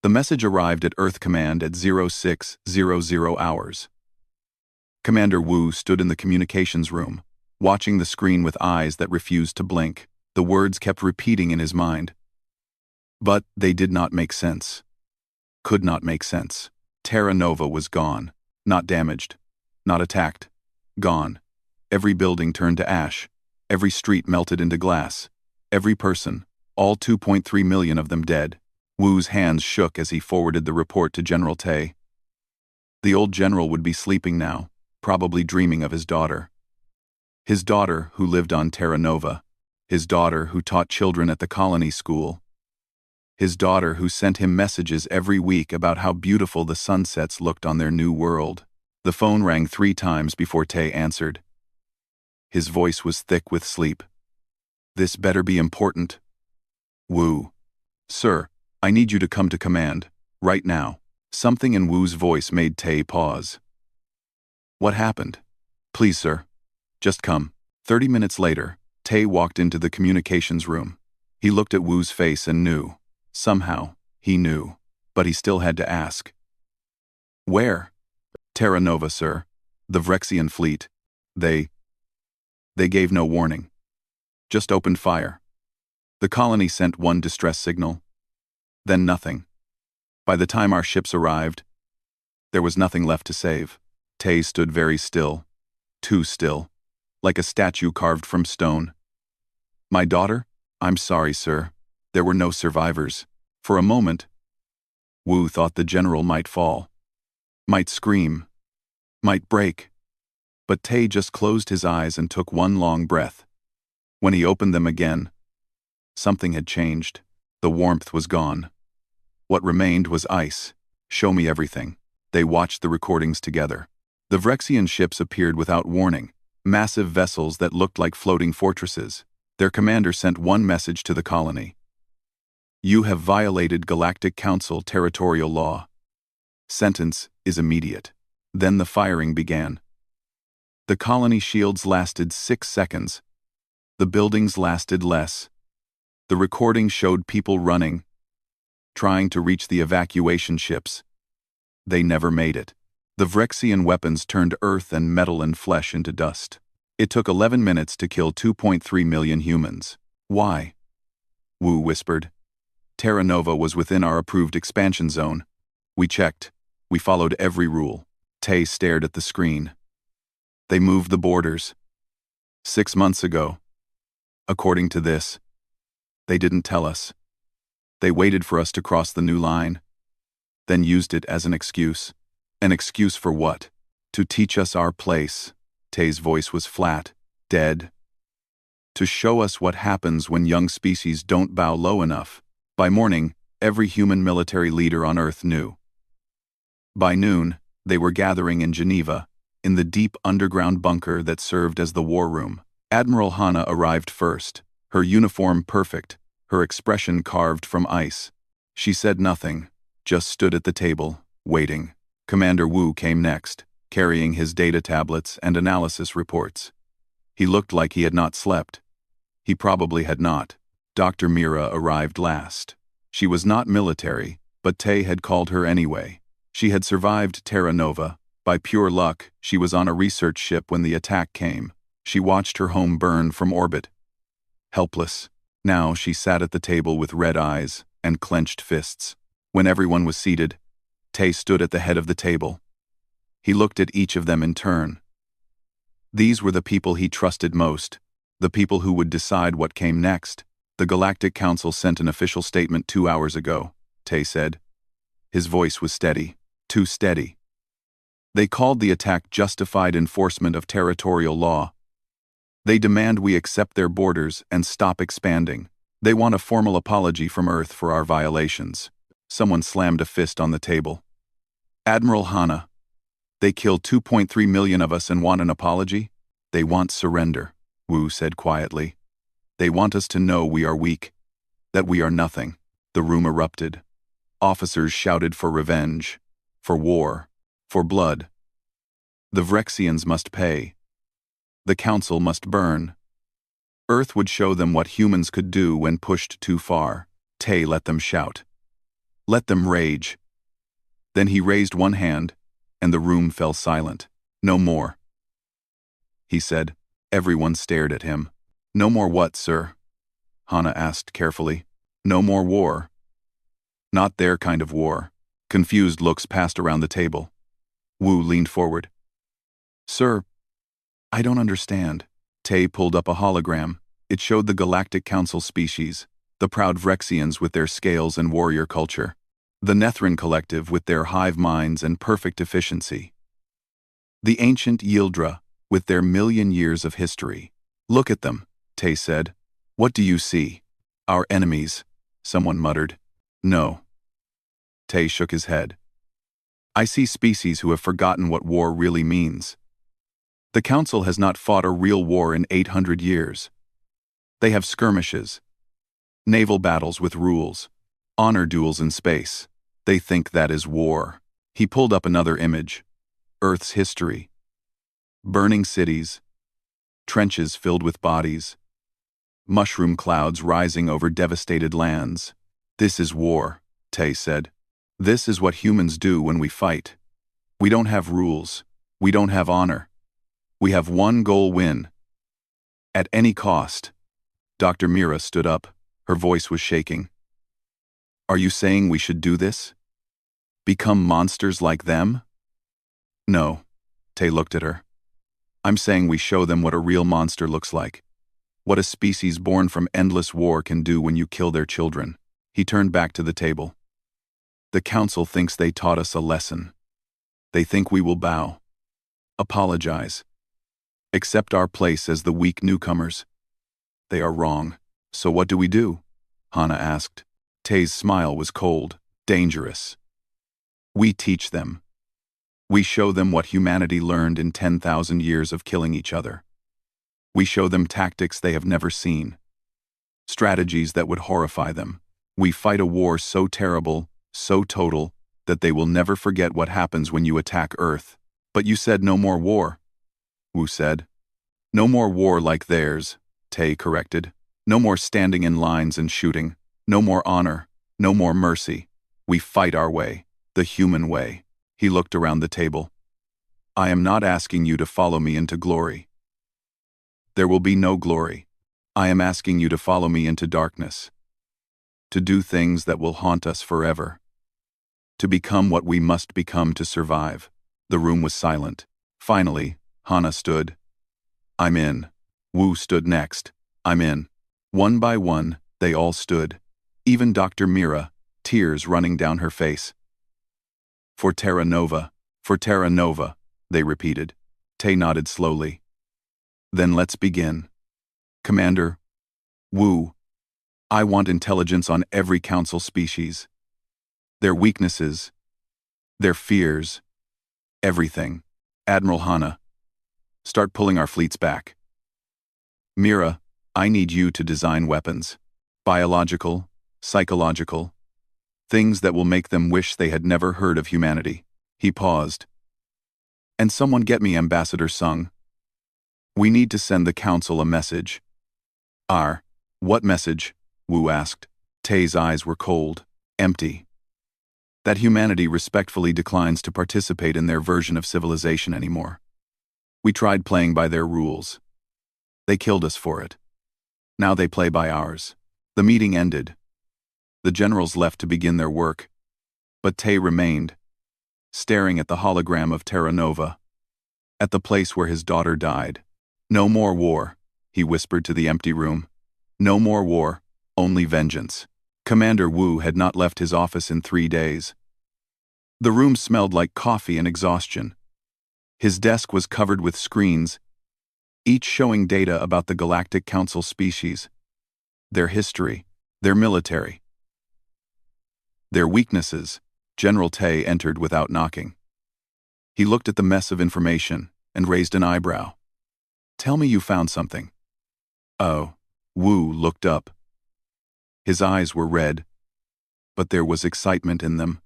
The message arrived at Earth Command at 0600 hours. Commander Wu stood in the communications room, watching the screen with eyes that refused to blink. The words kept repeating in his mind. But they did not make sense. Could not make sense. Terra Nova was gone. Not damaged. Not attacked. Gone. Every building turned to ash. Every street melted into glass. Every person, all 2.3 million of them dead. Wu's hands shook as he forwarded the report to General Tay. The old general would be sleeping now, probably dreaming of his daughter. His daughter who lived on Terra Nova. His daughter who taught children at the colony school. His daughter who sent him messages every week about how beautiful the sunsets looked on their new world. The phone rang 3 times before Tay answered. His voice was thick with sleep. This better be important. Wu. Sir, I need you to come to command, right now. Something in Wu's voice made Tay pause. What happened? Please, sir. Just come. 30 minutes later, Tay walked into the communications room. He looked at Wu's face and knew. Somehow, he knew. But he still had to ask. Where? Terra Nova, sir. The Vrexian fleet. They gave no warning. Just opened fire. The colony sent one distress signal. Then nothing. By the time our ships arrived, there was nothing left to save. Tay stood very still. Too still. Like a statue carved from stone. My daughter? I'm sorry, sir. There were no survivors. For a moment, Wu thought the general might fall. Might scream. Might break. But Tay just closed his eyes and took one long breath. When he opened them again, something had changed. The warmth was gone. What remained was ice. Show me everything. They watched the recordings together. The Vrexian ships appeared without warning, massive vessels that looked like floating fortresses. Their commander sent one message to the colony. You have violated Galactic Council territorial law. Sentence is immediate. Then the firing began. The colony shields lasted 6 seconds. The buildings lasted less. The recording showed people running, trying to reach the evacuation ships. They never made it. The Vrexian weapons turned earth and metal and flesh into dust. It took 11 minutes to kill 2.3 million humans. Why? Wu whispered. Terra Nova was within our approved expansion zone. We checked. We followed every rule. Tay stared at the screen. They moved the borders. 6 months ago. According to this, they didn't tell us. They waited for us to cross the new line, then used it as an excuse. An excuse for what? To teach us our place. Tay's voice was flat, dead. To show us what happens when young species don't bow low enough. By morning, every human military leader on Earth knew. By noon, they were gathering in Geneva, in the deep underground bunker that served as the war room. Admiral Hana arrived first, her uniform perfect, her expression carved from ice. She said nothing, just stood at the table, waiting. Commander Wu came next, carrying his data tablets and analysis reports. He looked like he had not slept. He probably had not. Dr. Mira arrived last. She was not military, but Tay had called her anyway. She had survived Terra Nova. By pure luck, she was on a research ship when the attack came. She watched her home burn from orbit. Helpless. Now she sat at the table with red eyes and clenched fists. When everyone was seated, Tay stood at the head of the table. He looked at each of them in turn. These were the people he trusted most, the people who would decide what came next. The Galactic Council sent an official statement 2 hours ago, Tay said. His voice was steady, too steady. They called the attack justified enforcement of territorial law. They demand we accept their borders and stop expanding. They want a formal apology from Earth for our violations. Someone slammed a fist on the table. Admiral Hana. They killed 2.3 million of us and want an apology? They want surrender, Wu said quietly. They want us to know we are weak, that we are nothing. The room erupted. Officers shouted for revenge, for war, for blood. The Vrexians must pay. The Council must burn. Earth would show them what humans could do when pushed too far. Tay let them shout. Let them rage. Then he raised one hand, and the room fell silent. No more, he said. Everyone stared at him. No more what, sir? Hana asked carefully. No more war. Not their kind of war. Confused looks passed around the table. Wu leaned forward. Sir, I don't understand. Tay pulled up a hologram. It showed the Galactic Council species, the proud Vrexians with their scales and warrior culture, the Nethrin Collective with their hive minds and perfect efficiency, the ancient Yildra with their million years of history. Look at them, Tay said. What do you see? Our enemies, someone muttered. No. Tay shook his head. I see species who have forgotten what war really means. The Council has not fought a real war in 800 years. They have skirmishes, naval battles with rules, honor duels in space. They think that is war. He pulled up another image. Earth's history. Burning cities, trenches filled with bodies, mushroom clouds rising over devastated lands. This is war, Tay said. This is what humans do when we fight. We don't have rules. We don't have honor. We have one goal: win. At any cost. Dr. Mira stood up. Her voice was shaking. Are you saying we should do this? Become monsters like them? No. Tay looked at her. I'm saying we show them what a real monster looks like. What a species born from endless war can do when you kill their children. He turned back to the table. The Council thinks they taught us a lesson. They think we will bow. Apologize. Accept our place as the weak newcomers. They are wrong. So what do we do? Hana asked. Tay's smile was cold, dangerous. We teach them. We show them what humanity learned in 10,000 years of killing each other. We show them tactics they have never seen. Strategies that would horrify them. We fight a war so terrible, so total, that they will never forget what happens when you attack Earth. But you said no more war, Wu said. No more war like theirs, Tay corrected. No more standing in lines and shooting. No more honor. No more mercy. We fight our way, the human way. He looked around the table. I am not asking you to follow me into glory. There will be no glory. I am asking you to follow me into darkness. To do things that will haunt us forever. To become what we must become to survive. The room was silent. Finally, Hana stood. I'm in. Wu stood next. I'm in. One by one, they all stood. Even Dr. Mira, tears running down her face. For Terra Nova, they repeated. Tay nodded slowly. Then let's begin. Commander, Wu, I want intelligence on every Council species. Their weaknesses, their fears, everything. Admiral Hana, start pulling our fleets back. Mira, I need you to design weapons. Biological, psychological. Things that will make them wish they had never heard of humanity. He paused. And someone get me Ambassador Sung. We need to send the Council a message. What message? Wu asked. Tay's eyes were cold, empty. That humanity respectfully declines to participate in their version of civilization anymore. We tried playing by their rules. They killed us for it. Now they play by ours. The meeting ended. The generals left to begin their work, but Tay remained, staring at the hologram of Terra Nova, at the place where his daughter died. No more war, he whispered to the empty room. No more war, only vengeance. Commander Wu had not left his office in 3 days. The room smelled like coffee and exhaustion. His desk was covered with screens, each showing data about the Galactic Council species, their history, their military, their weaknesses. General Tay entered without knocking. He looked at the mess of information and raised an eyebrow. Tell me you found something. Oh, Wu looked up. His eyes were red, but there was excitement in them.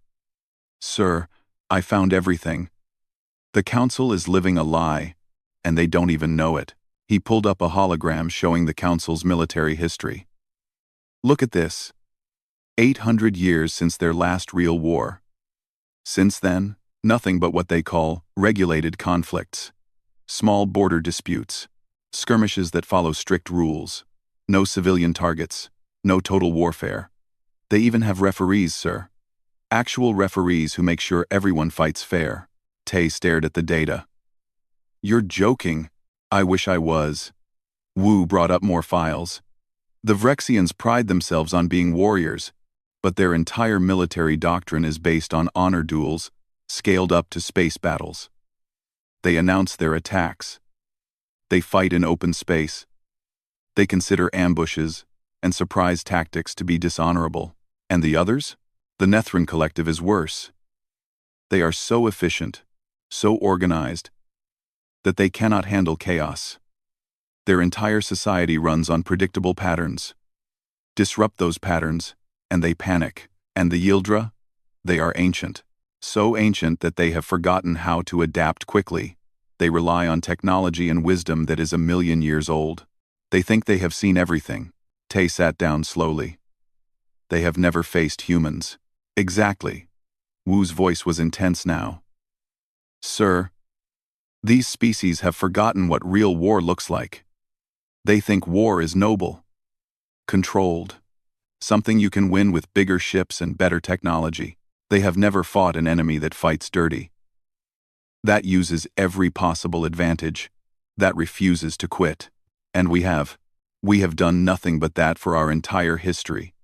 Sir, I found everything. The Council is living a lie, and they don't even know it. He pulled up a hologram showing the Council's military history. Look at this. 800 years since their last real war. Since then, nothing but what they call regulated conflicts. Small border disputes. Skirmishes that follow strict rules. No civilian targets. No total warfare. They even have referees, sir. Actual referees who make sure everyone fights fair. Tay stared at the data. You're joking. I wish I was. Wu brought up more files. The Vrexians pride themselves on being warriors, but their entire military doctrine is based on honor duels, scaled up to space battles. They announce their attacks. They fight in open space. They consider ambushes and surprise tactics to be dishonorable. And the others? The Nethrin Collective is worse. They are so efficient, so organized, that they cannot handle chaos. Their entire society runs on predictable patterns. Disrupt those patterns, and they panic. And the Yildra? They are ancient. So ancient that they have forgotten how to adapt quickly. They rely on technology and wisdom that is 1,000,000 years old. They think they have seen everything. Tay sat down slowly. They have never faced humans. Exactly. Wu's voice was intense now. Sir, these species have forgotten what real war looks like. They think war is noble, controlled, something you can win with bigger ships and better technology. They have never fought an enemy that fights dirty, that uses every possible advantage, that refuses to quit. And we have done nothing but that for our entire history.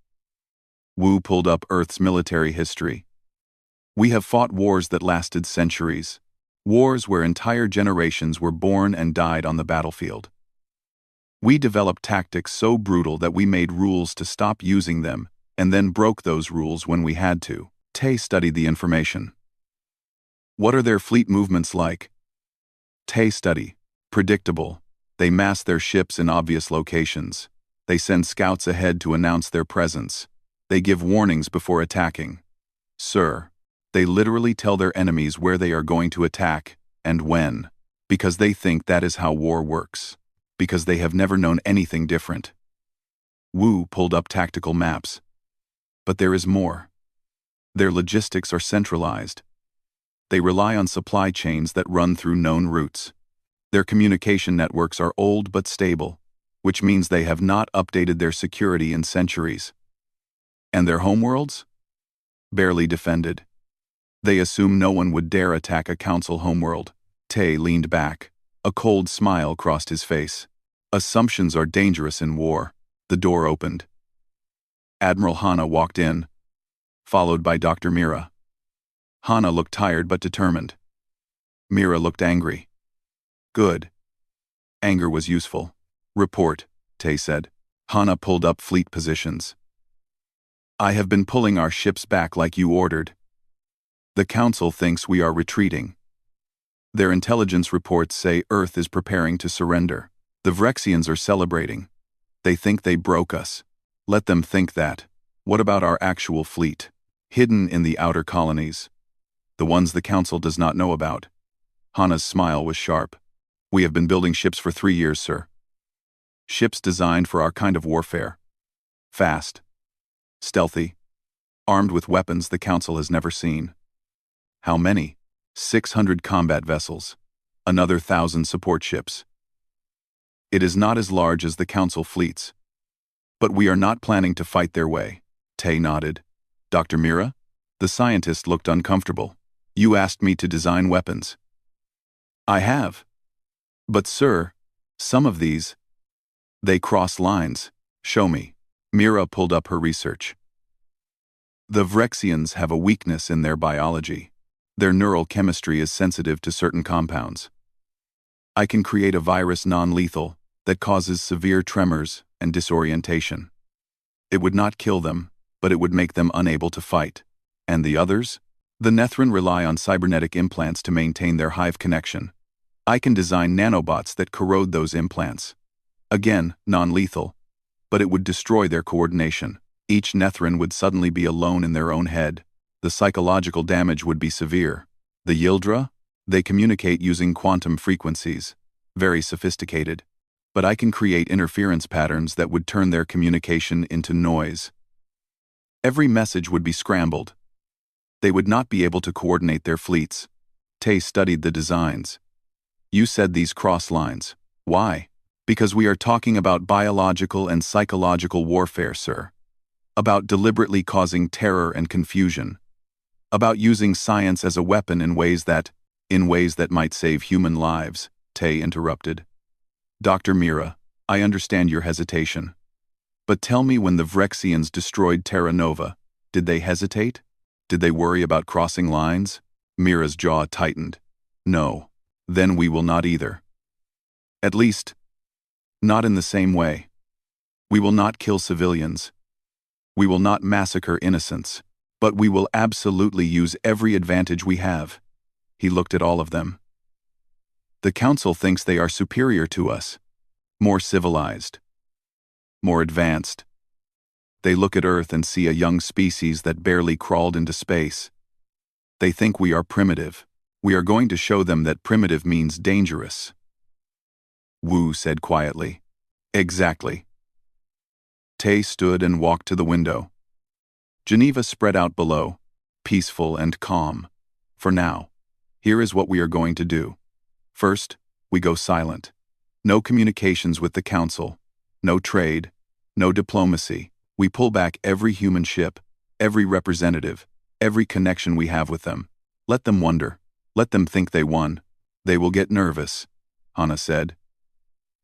Wu pulled up Earth's military history. We have fought wars that lasted centuries, wars where entire generations were born and died on the battlefield. We developed tactics so brutal that we made rules to stop using them, and then broke those rules when we had to. Tay studied the information. What are their fleet movements like? Tay study. Predictable. They mass their ships in obvious locations. They send scouts ahead to announce their presence. They give warnings before attacking. Sir, they literally tell their enemies where they are going to attack, and when. Because they think that is how war works. Because they have never known anything different. Wu pulled up tactical maps. But there is more. Their logistics are centralized. They rely on supply chains that run through known routes. Their communication networks are old but stable, which means they have not updated their security in centuries. And their homeworlds? Barely defended. They assume no one would dare attack a council homeworld. Tay leaned back. A cold smile crossed his face. Assumptions are dangerous in war. The door opened. Admiral Hana walked in, followed by Dr. Mira. Hana looked tired but determined. Mira looked angry. Good. Anger was useful. Report, Tay said. Hana pulled up fleet positions. I have been pulling our ships back like you ordered. The Council thinks we are retreating. Their intelligence reports say Earth is preparing to surrender. The Vrexians are celebrating. They think they broke us. Let them think that. What about our actual fleet? Hidden in the outer colonies. The ones the Council does not know about. Hana's smile was sharp. We have been building ships for 3 years, sir. Ships designed for our kind of warfare. Fast. Stealthy. Armed with weapons the Council has never seen. How many? 600 combat vessels. Another 1,000 support ships. It is not as large as the Council fleets. But we are not planning to fight their way. Tay nodded. Dr. Mira? The scientist looked uncomfortable. You asked me to design weapons. I have. But sir, some of these, they cross lines. Show me. Mira pulled up her research. The Vrexians have a weakness in their biology. Their neural chemistry is sensitive to certain compounds. I can create a virus non-lethal that causes severe tremors and disorientation. It would not kill them, but it would make them unable to fight. And the others? The Nethrin rely on cybernetic implants to maintain their hive connection. I can design nanobots that corrode those implants. Again, non-lethal, but it would destroy their coordination. Each Nethrin would suddenly be alone in their own head. The psychological damage would be severe. The Yildra? They communicate using quantum frequencies. Very sophisticated. But I can create interference patterns that would turn their communication into noise. Every message would be scrambled. They would not be able to coordinate their fleets. Tay studied the designs. You said these cross lines. Why? Because we are talking about biological and psychological warfare, sir. About deliberately causing terror and confusion. About using science as a weapon in ways that might save human lives, Tay interrupted. Dr. Mira, I understand your hesitation. But tell me, when the Vrexians destroyed Terra Nova, did they hesitate? Did they worry about crossing lines? Mira's jaw tightened. No. Then we will not either. At least, not in the same way. We will not kill civilians. We will not massacre innocents. But we will absolutely use every advantage we have. He looked at all of them. The Council thinks they are superior to us. More civilized. More advanced. They look at Earth and see a young species that barely crawled into space. They think we are primitive. We are going to show them that primitive means dangerous. Wu said quietly. Exactly. Tay stood and walked to the window. Geneva spread out below, peaceful and calm. For now, here is what we are going to do. First, we go silent. No communications with the Council. No trade. No diplomacy. We pull back every human ship, every representative, every connection we have with them. Let them wonder. Let them think they won. They will get nervous, Hana said.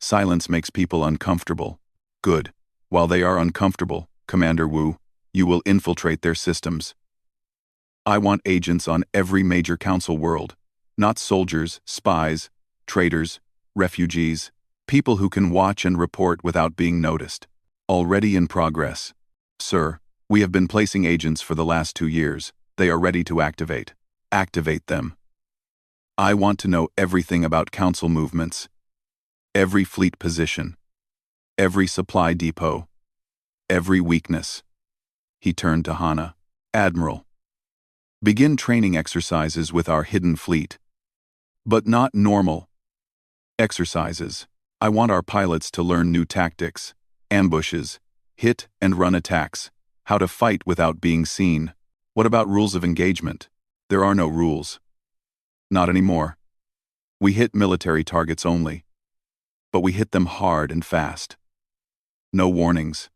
Silence makes people uncomfortable. Good. While they are uncomfortable, Commander Wu, you will infiltrate their systems. I want agents on every major Council world. Not soldiers, spies, traitors, refugees, people who can watch and report without being noticed. Already in progress. Sir, we have been placing agents for the last 2 years. They are ready to activate. Activate them. I want to know everything about Council movements. Every fleet position. Every supply depot. Every weakness. He turned to Hana. Admiral. Begin training exercises with our hidden fleet. But not normal exercises. I want our pilots to learn new tactics, ambushes, hit and run attacks, how to fight without being seen. What about rules of engagement? There are no rules. Not anymore. We hit military targets only. But we hit them hard and fast. No warnings.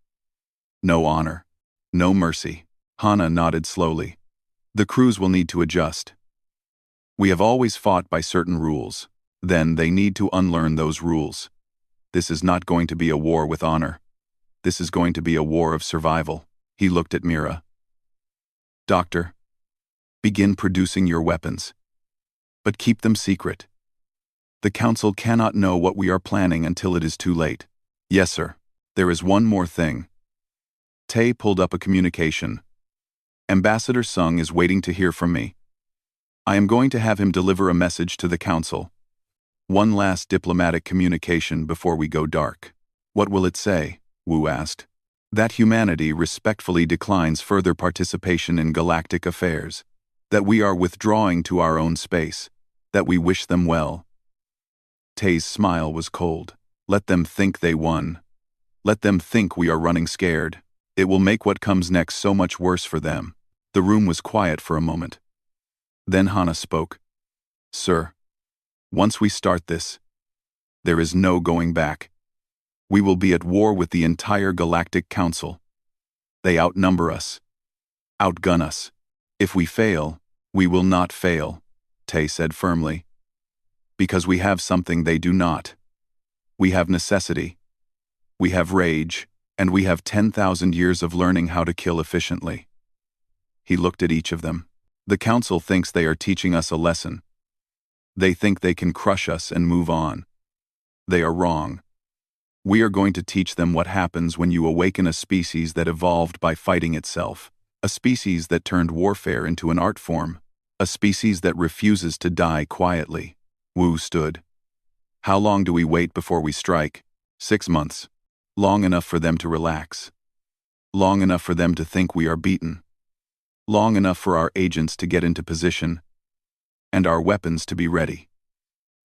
No honor. No mercy. Hana nodded slowly. The crews will need to adjust. We have always fought by certain rules. Then they need to unlearn those rules. This is not going to be a war with honor. This is going to be a war of survival. He looked at Mira. Doctor, begin producing your weapons. But keep them secret. The Council cannot know what we are planning until it is too late. Yes, sir. There is one more thing. Tay pulled up a communication. Ambassador Sung is waiting to hear from me. I am going to have him deliver a message to the Council. One last diplomatic communication before we go dark. What will it say? Wu asked. That humanity respectfully declines further participation in galactic affairs. That we are withdrawing to our own space. That we wish them well. Tay's smile was cold. Let them think they won. Let them think we are running scared. It will make what comes next so much worse for them. The room was quiet for a moment. Then Hana spoke. Sir, once we start this, there is no going back. We will be at war with the entire Galactic Council. They outnumber us. Outgun us. If we fail, we will not fail, Tay said firmly. Because we have something they do not. We have necessity. We have rage, and we have 10,000 years of learning how to kill efficiently. He looked at each of them. The Council thinks they are teaching us a lesson. They think they can crush us and move on. They are wrong. We are going to teach them what happens when you awaken a species that evolved by fighting itself, a species that turned warfare into an art form, a species that refuses to die quietly. Wu stood. How long do we wait before we strike? 6 months. Long enough for them to relax. Long enough for them to think we are beaten. Long enough for our agents to get into position. And our weapons to be ready.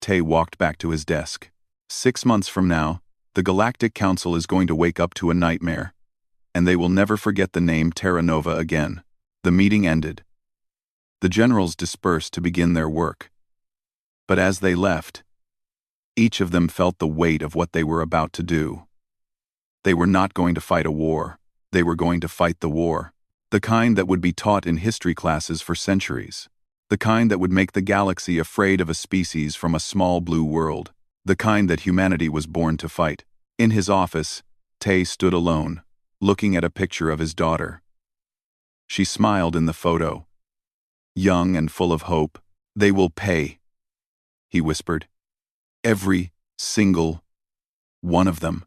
Tay walked back to his desk. 6 months from now, the Galactic Council is going to wake up to a nightmare. and they will never forget the name Terra Nova again. The meeting ended. The generals dispersed to begin their work. But as they left, each of them felt the weight of what they were about to do. They were not going to fight a war. They were going to fight the war. The kind that would be taught in history classes for centuries. The kind that would make the galaxy afraid of a species from a small blue world. The kind that humanity was born to fight. In his office, Tay stood alone, looking at a picture of his daughter. She smiled in the photo. Young and full of hope. "They will pay," he whispered. "Every single one of them.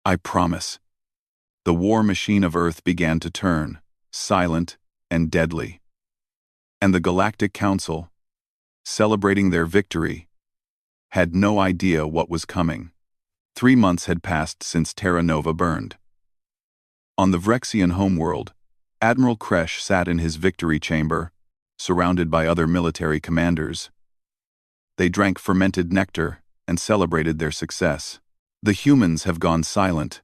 I promise." The war machine of Earth began to turn, silent and deadly. And the Galactic Council, celebrating their victory, had no idea what was coming. 3 months had passed since Terra Nova burned. On the Vrexian homeworld, Admiral Kresh sat in his victory chamber, surrounded by other military commanders. They drank fermented nectar and celebrated their success. "The humans have gone silent,"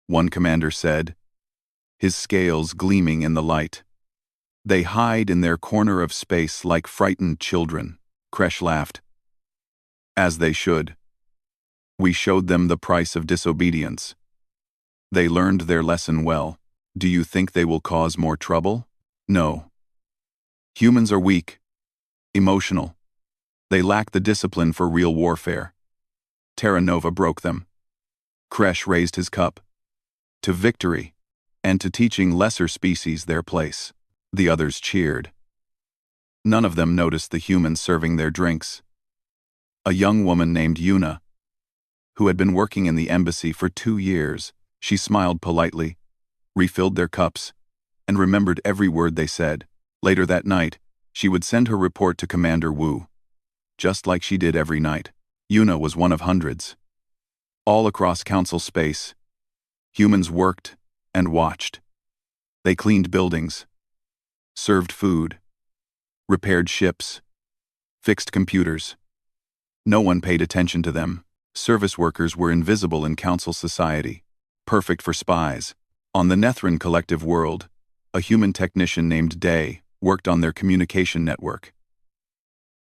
one commander said, his scales gleaming in the light. "They hide in their corner of space like frightened children," Kresh laughed. "As they should. We showed them the price of disobedience. They learned their lesson well. Do you think they will cause more trouble? No. Humans are weak, emotional. They lack the discipline for real warfare. Terra Nova broke them." Kresh raised his cup. "To victory, and to teaching lesser species their place." The others cheered. None of them noticed the humans serving their drinks. A young woman named Yuna, who had been working in the embassy for 2 years, she smiled politely, refilled their cups, and remembered every word they said. Later that night, she would send her report to Commander Wu, just like she did every night. Yuna was one of hundreds. All across Council space, humans worked and watched. They cleaned buildings, served food, repaired ships, fixed computers. No one paid attention to them. Service workers were invisible in Council society, perfect for spies. On the Nethran collective world, a human technician named Day worked on their communication network.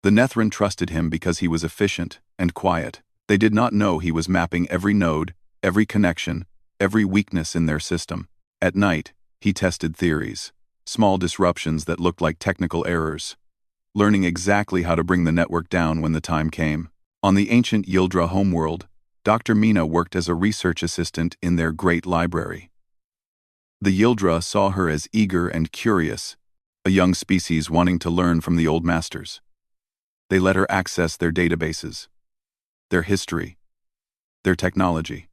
The Nethran trusted him because he was efficient and quiet. They did not know he was mapping every node, every connection, every weakness in their system. At night, he tested theories, small disruptions that looked like technical errors, learning exactly how to bring the network down when the time came. On the ancient Yildra homeworld, Dr. Mina worked as a research assistant in their great library. The Yildra saw her as eager and curious, a young species wanting to learn from the old masters. They let her access their databases, their history, their technology.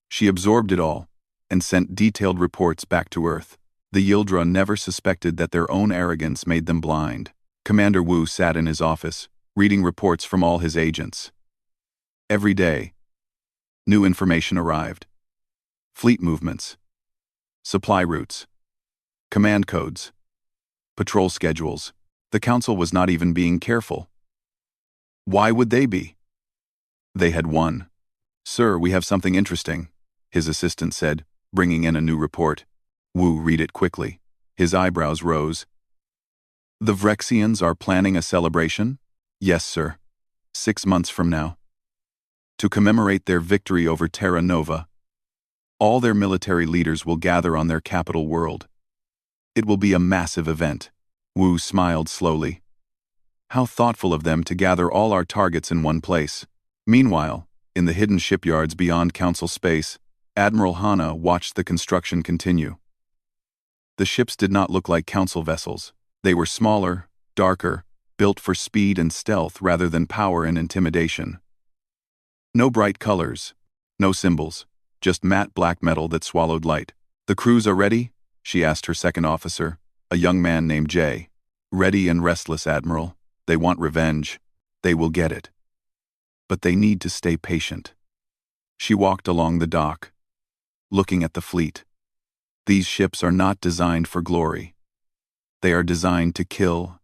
She absorbed it all and sent detailed reports back to Earth. The Yildra never suspected that their own arrogance made them blind. Commander Wu sat in his office, reading reports from all his agents. Every day, new information arrived. Fleet movements, supply routes, command codes, patrol schedules. The Council was not even being careful. Why would they be? They had won. "Sir, we have something interesting," his assistant said, bringing in a new report. Wu read it quickly. His eyebrows rose. "The Vrexians are planning a celebration?" "Yes, sir. 6 months from now. To commemorate their victory over Terra Nova, all their military leaders will gather on their capital world. It will be a massive event." Wu smiled slowly. "How thoughtful of them to gather all our targets in one place." Meanwhile, in the hidden shipyards beyond Council space, Admiral Hana watched the construction continue. The ships did not look like Council vessels. They were smaller, darker, built for speed and stealth rather than power and intimidation. No bright colors, no symbols, just matte black metal that swallowed light. "The crews are ready?" she asked her second officer, a young man named Jay. "Ready and restless, Admiral. They want revenge. They will get it. But they need to stay patient." She walked along the dock, looking at the fleet. These ships are not designed for glory. They are designed to kill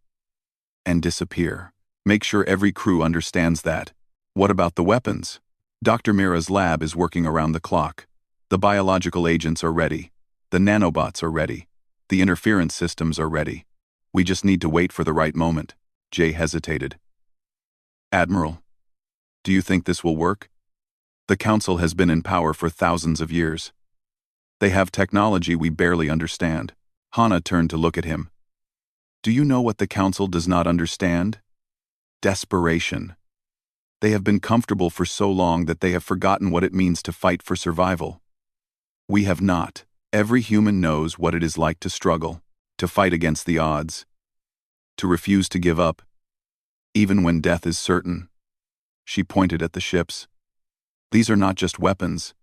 and disappear. Make sure every crew understands that. What about the weapons? Dr. Mira's lab is working around the clock. The biological agents are ready. The nanobots are ready. The interference systems are ready. We just need to wait for the right moment. Jay hesitated. Admiral, do you think this will work? The Council has been in power for thousands of years. They have technology we barely understand. Hana turned to look at him. Do you know what the Council does not understand? Desperation. They have been comfortable for so long that they have forgotten what it means to fight for survival. We have not. Every human knows what it is like to struggle, to fight against the odds, to refuse to give up, even when death is certain. She pointed at the ships. These are not just weapons.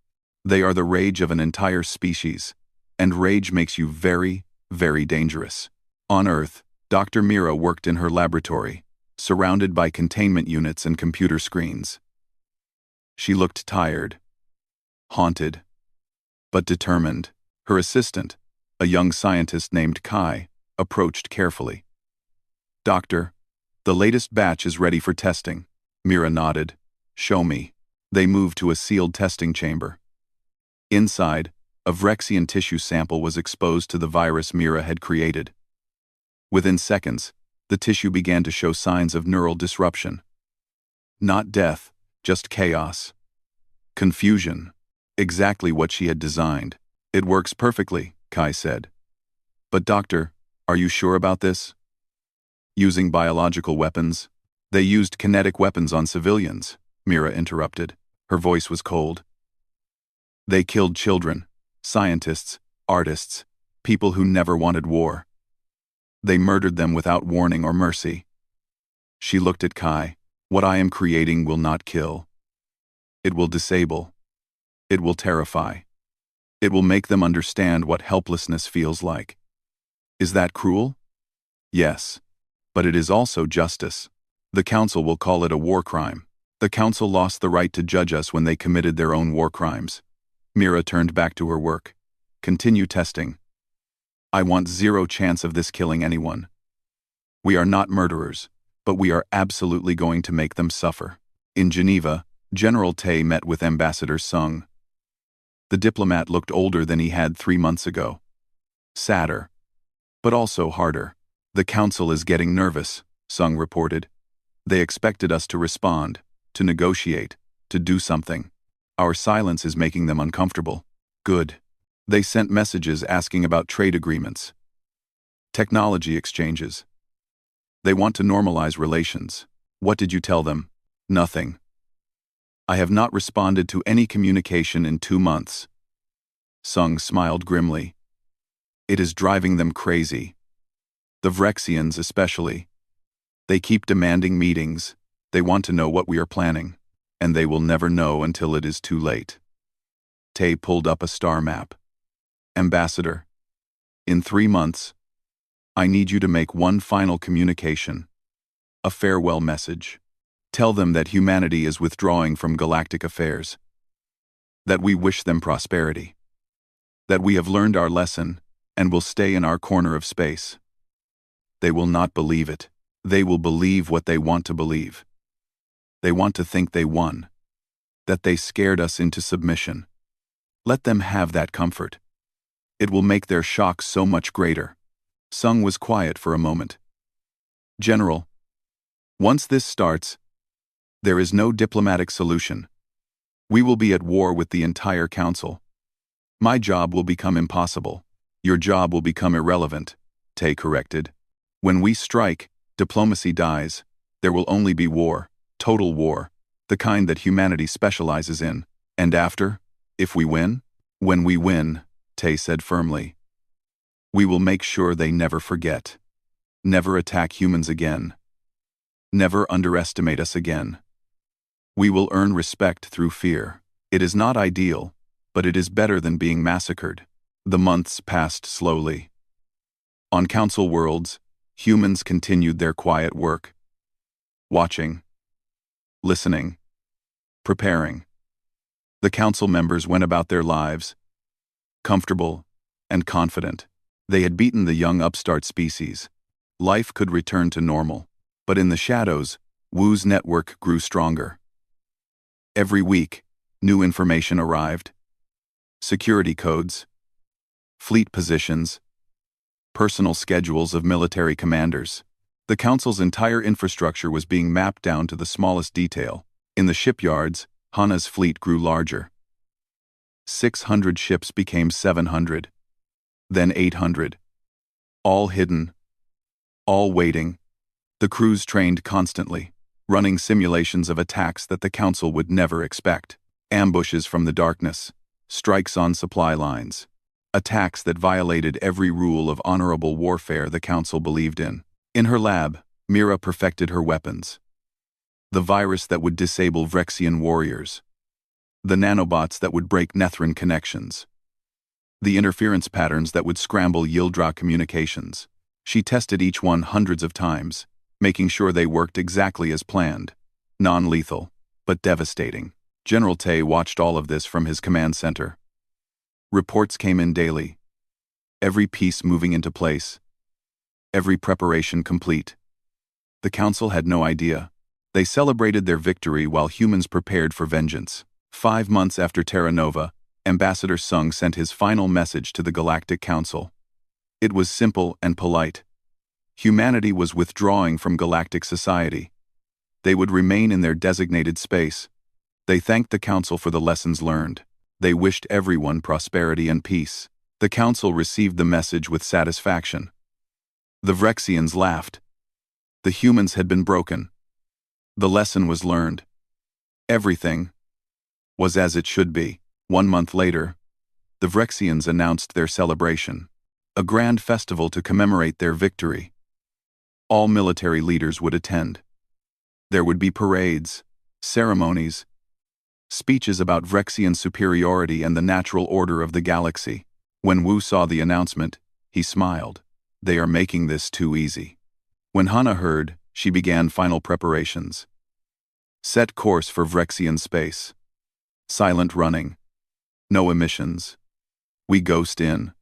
They are the rage of an entire species, and rage makes you very, very dangerous. On Earth, Dr. Mira worked in her laboratory, surrounded by containment units and computer screens. She looked tired, haunted, but determined. Her assistant, a young scientist named Kai, approached carefully. Doctor, the latest batch is ready for testing. Mira nodded. Show me. They moved to a sealed testing chamber. Inside, a Vrexian tissue sample was exposed to the virus Mira had created. Within seconds, the tissue began to show signs of neural disruption. Not death, just chaos. Confusion. Exactly what she had designed. It works perfectly, Kai said. But doctor, are you sure about this? Using biological weapons? They used kinetic weapons on civilians, Mira interrupted. Her voice was cold. They killed children, scientists, artists, people who never wanted war. They murdered them without warning or mercy. She looked at Kai. What I am creating will not kill. It will disable. It will terrify. It will make them understand what helplessness feels like. Is that cruel? Yes. But it is also justice. The Council will call it a war crime. The Council lost the right to judge us when they committed their own war crimes. Mira turned back to her work. Continue testing. I want zero chance of this killing anyone. We are not murderers, but we are absolutely going to make them suffer. In Geneva, General Tay met with Ambassador Sung. The diplomat looked older than he had 3 months ago. Sadder, but also harder. The Council is getting nervous, Sung reported. They expected us to respond, to negotiate, to do something. Our silence is making them uncomfortable. Good. They sent messages asking about trade agreements, technology exchanges. They want to normalize relations. What did you tell them? Nothing. I have not responded to any communication in 2 months. Sung smiled grimly. It is driving them crazy. The Vrexians especially. They keep demanding meetings. They want to know what we are planning. And they will never know until it is too late. Tay pulled up a star map. Ambassador, in 3 months, I need you to make one final communication. A farewell message. Tell them that humanity is withdrawing from galactic affairs. That we wish them prosperity. That we have learned our lesson and will stay in our corner of space. They will not believe it. They will believe what they want to believe. They want to think they won. That they scared us into submission. Let them have that comfort. It will make their shock so much greater. Sung was quiet for a moment. General, once this starts, there is no diplomatic solution. We will be at war with the entire Council. My job will become impossible. Your job will become irrelevant, Tay corrected. When we strike, diplomacy dies. There will only be war, total war, the kind that humanity specializes in. And after, if we win? When we win, Tay said firmly, we will make sure they never forget. Never attack humans again. Never underestimate us again. We will earn respect through fear. It is not ideal, but it is better than being massacred. The months passed slowly. On Council worlds, humans continued their quiet work. Watching. Listening. Preparing. The Council members went about their lives, comfortable and confident. They had beaten the young upstart species. Life could return to normal. But in the shadows, Wu's network grew stronger. Every week, new information arrived. security codes, fleet positions, personal schedules of military commanders. The Council's entire infrastructure was being mapped down to the smallest detail. In the shipyards, Hana's fleet grew larger. 600 ships became 700, then 800. All hidden, all waiting. The crews trained constantly, running simulations of attacks that the Council would never expect. Ambushes from the darkness, strikes on supply lines, attacks that violated every rule of honorable warfare the Council believed in. In her lab, Mira perfected her weapons. The virus that would disable Vrexian warriors. The nanobots that would break Nethran connections. The interference patterns that would scramble Yildra communications. She tested each one hundreds of times, making sure they worked exactly as planned. Non-lethal, but devastating. General Tay watched all of this from his command center. Reports came in daily. Every piece moving into place. Every preparation complete. The Council had no idea. They celebrated their victory while humans prepared for vengeance. 5 months after Terra Nova, Ambassador Sung sent his final message to the Galactic Council. It was simple and polite. Humanity was withdrawing from galactic society. They would remain in their designated space. They thanked the Council for the lessons learned. They wished everyone prosperity and peace. The Council received the message with satisfaction. The Vrexians laughed. The humans had been broken. The lesson was learned. Everything was as it should be. 1 month later, the Vrexians announced their celebration, a grand festival to commemorate their victory. All military leaders would attend. There would be parades, ceremonies, speeches about Vrexian superiority and the natural order of the galaxy. When Wu saw the announcement, he smiled. They are making this too easy. When Hana heard, she began final preparations. Set course for Vrexian space. Silent running. No emissions. We ghost in.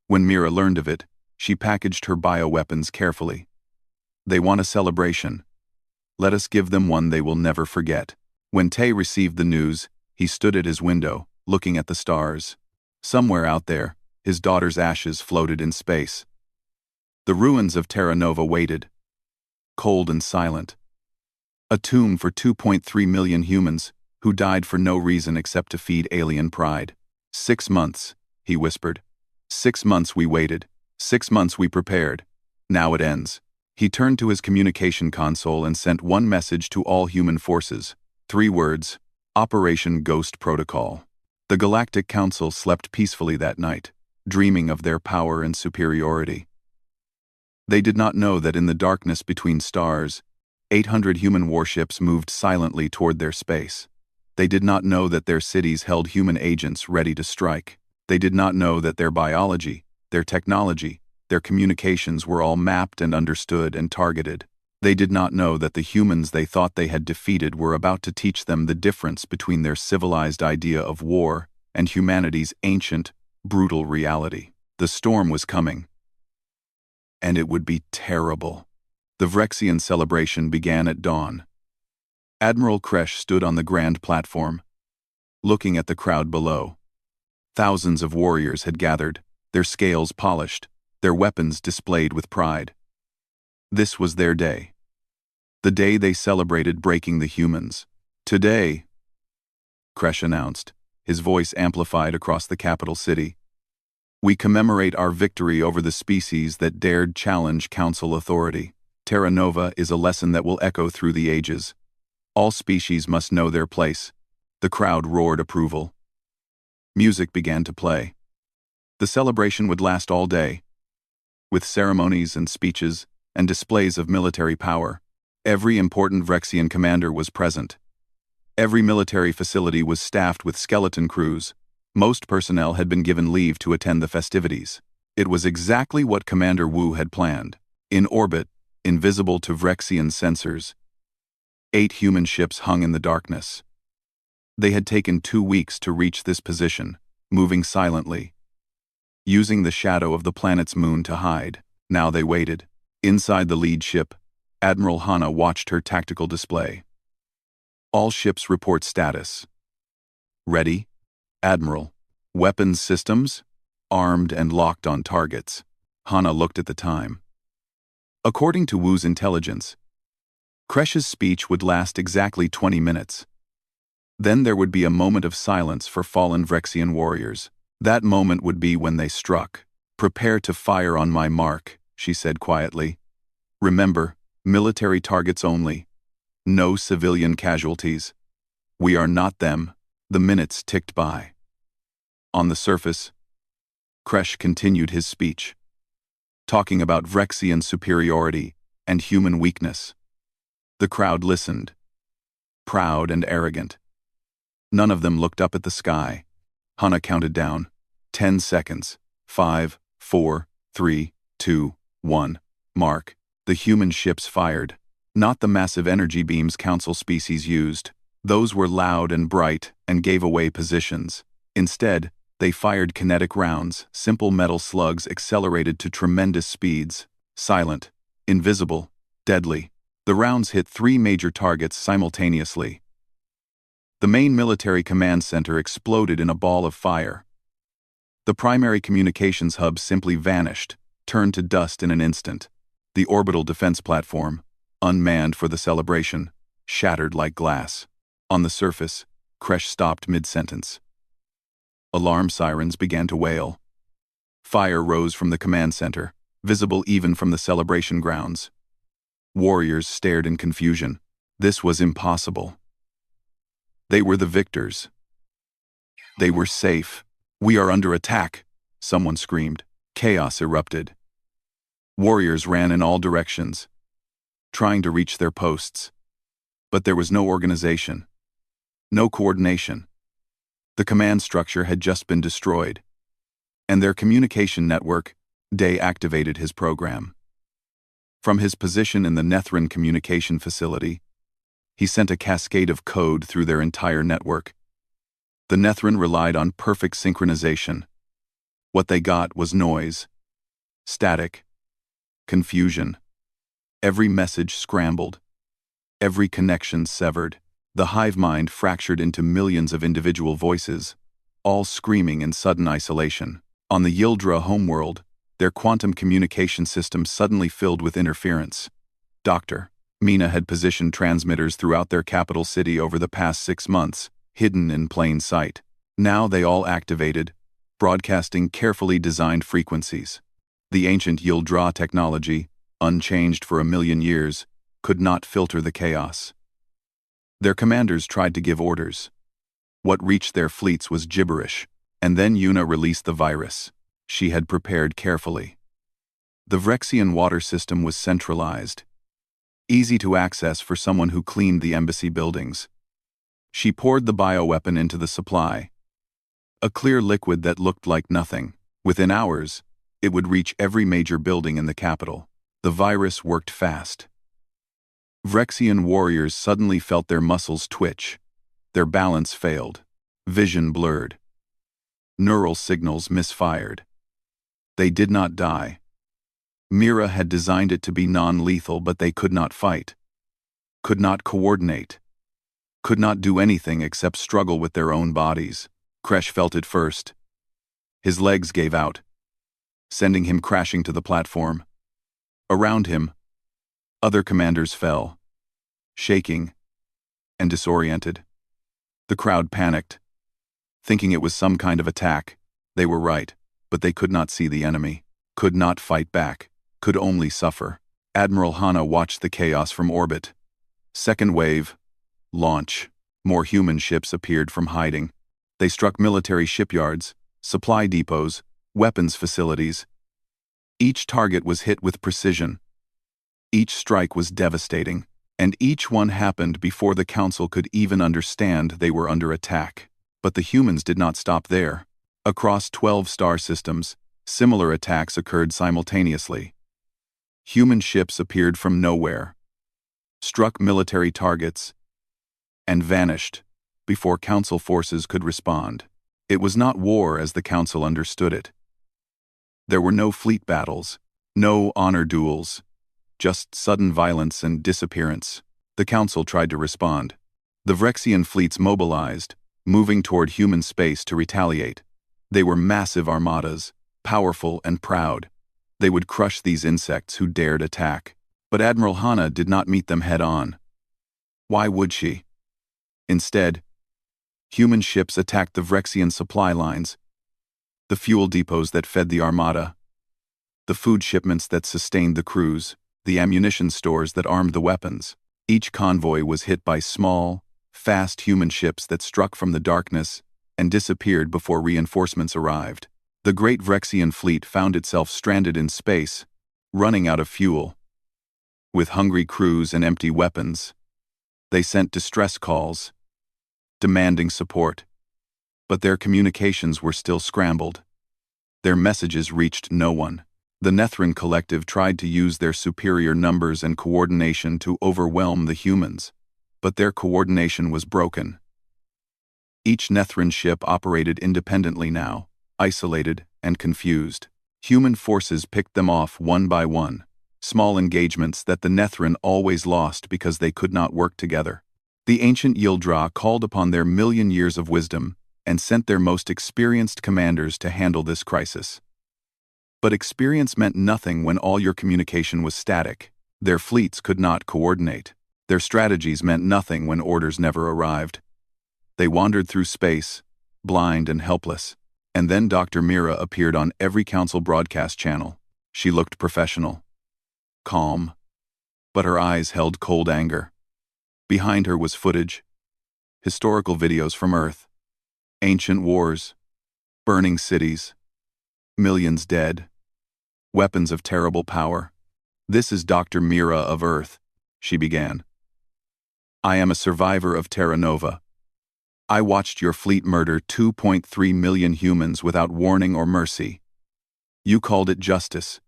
When Mira learned of it, she packaged her bioweapons carefully. They want a celebration. Let us give them one they will never forget. When Tay received the news, he stood at his window, looking at the stars. Somewhere out there, his daughter's ashes floated in space. The ruins of Terra Nova waited, cold and silent. A tomb for 2.3 million humans who died for no reason except to feed alien pride. 6 months, he whispered. 6 months we waited. 6 months we prepared. Now it ends. He turned to his communication console and sent one message to all human forces. 3 words: Operation Ghost Protocol. The Galactic Council slept peacefully that night, dreaming of their power and superiority. They did not know that in the darkness between stars, 800 human warships moved silently toward their space. They did not know that their cities held human agents ready to strike. They did not know that their biology, their technology, their communications were all mapped and understood and targeted. They did not know that the humans they thought they had defeated were about to teach them the difference between their civilized idea of war and humanity's ancient, brutal reality. The storm was coming. And it would be terrible. The Vrexian celebration began at dawn. Admiral Kresh stood on the grand platform, looking at the crowd below. Thousands of warriors had gathered, their scales polished, their weapons displayed with pride. This was their day. The day they celebrated breaking the humans. Today, Kresh announced, his voice amplified across the capital city, we commemorate our victory over the species that dared challenge Council authority. Terra Nova is a lesson that will echo through the ages. All species must know their place. The crowd roared approval. Music began to play. The celebration would last all day, with ceremonies and speeches and displays of military power. Every important Vrexian commander was present. Every military facility was staffed with skeleton crews. Most personnel had been given leave to attend the festivities. It was exactly what Commander Wu had planned. In orbit, invisible to Vrexian sensors, 8 human ships hung in the darkness. They had taken 2 weeks to reach this position, moving silently, using the shadow of the planet's moon to hide. Now they waited. Inside the lead ship, Admiral Hana watched her tactical display. All ships report status. Ready, Admiral. Weapons systems? Armed and locked on targets. Hana looked at the time. According to Wu's intelligence, Kresh's speech would last exactly 20 minutes. Then there would be a moment of silence for fallen Vrexian warriors. That moment would be when they struck. "Prepare to fire on my mark," she said quietly. "Remember, military targets only. No civilian casualties. We are not them." The minutes ticked by. On the surface, Kresh continued his speech, talking about Vrexian superiority and human weakness. The crowd listened, proud and arrogant. None of them looked up at the sky. Hana counted down. 10 seconds. 5, 4, 3, 2, 1. Mark. The human ships fired. Not the massive energy beams Council species used. Those were loud and bright and gave away positions. Instead, they fired kinetic rounds, simple metal slugs accelerated to tremendous speeds. Silent, invisible, deadly. The rounds hit 3 major targets simultaneously. The main military command center exploded in a ball of fire. The primary communications hub simply vanished, turned to dust in an instant. The orbital defense platform, unmanned for the celebration, shattered like glass. On the surface, Kresh stopped mid-sentence. Alarm sirens began to wail. Fire rose from the command center, visible even from the celebration grounds. Warriors stared in confusion. This was impossible. They were the victors. They were safe. "We are under attack," someone screamed. Chaos erupted. Warriors ran in all directions, trying to reach their posts. But there was no organization, no coordination. The command structure had just been destroyed, and their communication network deactivated his program. From his position in the Nethrin communication facility, he sent a cascade of code through their entire network. The Nethrin relied on perfect synchronization. What they got was noise, static, confusion. Every message scrambled, every connection severed. The hive mind fractured into millions of individual voices, all screaming in sudden isolation. On the Yildra homeworld, their quantum communication system suddenly filled with interference. Dr. Mina had positioned transmitters throughout their capital city over the past 6 months, hidden in plain sight. Now they all activated, broadcasting carefully designed frequencies. The ancient Yildra technology, unchanged for 1,000,000 years, could not filter the chaos. Their commanders tried to give orders. What reached their fleets was gibberish, and then Yuna released the virus. She had prepared carefully. The Vrexian water system was centralized, easy to access for someone who cleaned the embassy buildings. She poured the bioweapon into the supply, a clear liquid that looked like nothing. Within hours, it would reach every major building in the capital. The virus worked fast. Vrexian warriors suddenly felt their muscles twitch. Their balance failed. Vision blurred. Neural signals misfired. They did not die. Mira had designed it to be non-lethal, but they could not fight, could not coordinate, could not do anything except struggle with their own bodies. Kresh felt it first. His legs gave out, sending him crashing to the platform. Around him, other commanders fell, shaking and disoriented. The crowd panicked, thinking it was some kind of attack. They were right, but they could not see the enemy, could not fight back, could only suffer. Admiral Hana watched the chaos from orbit. Second wave, launch. More human ships appeared from hiding. They struck military shipyards, supply depots, weapons facilities. Each target was hit with precision. Each strike was devastating, and each one happened before the Council could even understand they were under attack. But the humans did not stop there. Across 12 star systems, similar attacks occurred simultaneously. Human ships appeared from nowhere, struck military targets, and vanished before Council forces could respond. It was not war as the Council understood it. There were no fleet battles, no honor duels, just sudden violence and disappearance. The Council tried to respond. The Vrexian fleets mobilized, moving toward human space to retaliate. They were massive armadas, powerful and proud. They would crush these insects who dared attack. But Admiral Hanna did not meet them head-on. Why would she? Instead, human ships attacked the Vrexian supply lines, the fuel depots that fed the armada, the food shipments that sustained the crews, the ammunition stores that armed the weapons. Each convoy was hit by small, fast human ships that struck from the darkness and disappeared before reinforcements arrived. The great Vrexian fleet found itself stranded in space, running out of fuel. With hungry crews and empty weapons, they sent distress calls, demanding support. But their communications were still scrambled. Their messages reached no one. The Nethrin collective tried to use their superior numbers and coordination to overwhelm the humans, but their coordination was broken. Each Nethrin ship operated independently now, isolated and confused. Human forces picked them off one by one, small engagements that the Nethrin always lost because they could not work together. The ancient Yildra called upon their million years of wisdom and sent their most experienced commanders to handle this crisis. But experience meant nothing when all your communication was static. Their fleets could not coordinate. Their strategies meant nothing when orders never arrived. They wandered through space, blind and helpless. And then Dr. Mira appeared on every council broadcast channel. She looked professional, calm, but her eyes held cold anger. Behind her was footage, historical videos from Earth, ancient wars, burning cities, millions dead, weapons of terrible power. "This is Dr. Mira of Earth," she began. "I am a survivor of Terra Nova. I watched your fleet murder 2.3 million humans without warning or mercy. You called it justice.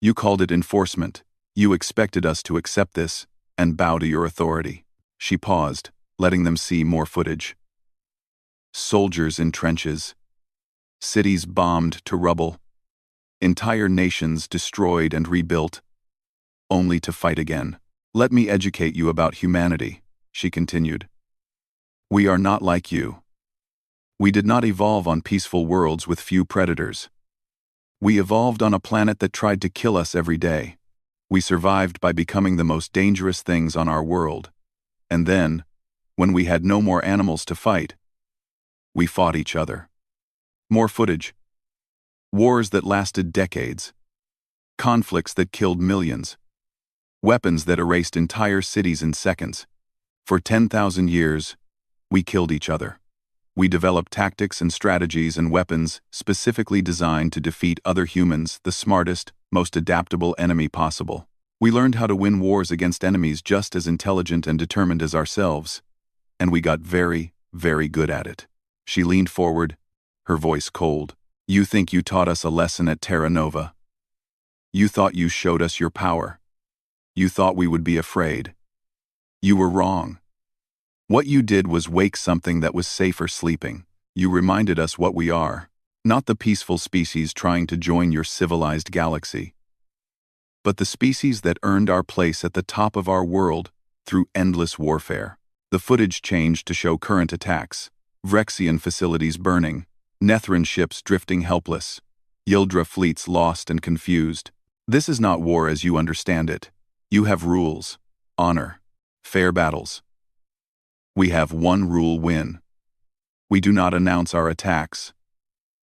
You called it enforcement. You expected us to accept this and bow to your authority." She paused, letting them see more footage. Soldiers in trenches, cities bombed to rubble, entire nations destroyed and rebuilt, only to fight again. "Let me educate you about humanity," she continued. "We are not like you. We did not evolve on peaceful worlds with few predators. We evolved on a planet that tried to kill us every day. We survived by becoming the most dangerous things on our world. And then, when we had no more animals to fight, we fought each other." More footage. Wars that lasted decades. Conflicts that killed millions. Weapons that erased entire cities in seconds. For 10,000 years, we killed each other. We developed tactics and strategies and weapons specifically designed to defeat other humans, the smartest, most adaptable enemy possible. We learned how to win wars against enemies just as intelligent and determined as ourselves, and we got very, very good at it. She leaned forward, her voice cold. "You think you taught us a lesson at Terra Nova? You thought you showed us your power. You thought we would be afraid. You were wrong. What you did was wake something that was safer sleeping. You reminded us what we are, not the peaceful species trying to join your civilized galaxy, but the species that earned our place at the top of our world through endless warfare." The footage changed to show current attacks, Vrexian facilities burning, Nethrin ships drifting helpless, Yildra fleets lost and confused. "This is not war as you understand it. You have rules, honor, fair battles. We have one rule: win. We do not announce our attacks.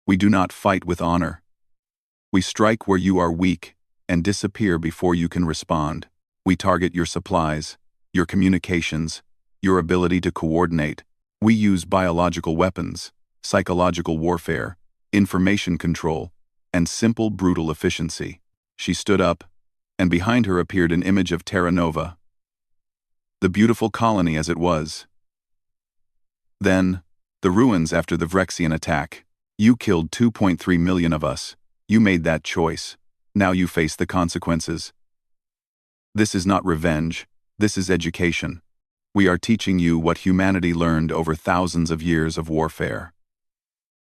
We do not fight with honor. We strike where you are weak and disappear before you can respond. We target your supplies, your communications, your ability to coordinate. We use biological weapons, psychological warfare, information control, and simple, brutal efficiency." She stood up, and behind her appeared an image of Terra Nova, the beautiful colony as it was. Then, the ruins after the Vrexian attack. "You killed 2.3 million of us. You made that choice. Now you face the consequences. This is not revenge, this is education. We are teaching you what humanity learned over thousands of years of warfare.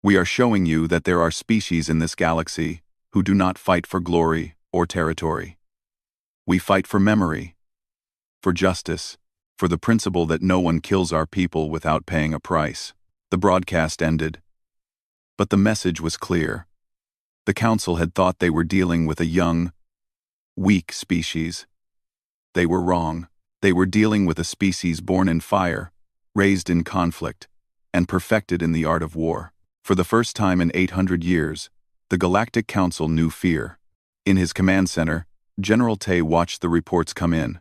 We are showing you that there are species in this galaxy who do not fight for glory or territory. We fight for memory, for justice, for the principle that no one kills our people without paying a price." The broadcast ended. But the message was clear. The Council had thought they were dealing with a young, weak species. They were wrong. They were dealing with a species born in fire, raised in conflict, and perfected in the art of war. For the first time in 800 years, the Galactic Council knew fear. In his command center, General Tay watched the reports come in.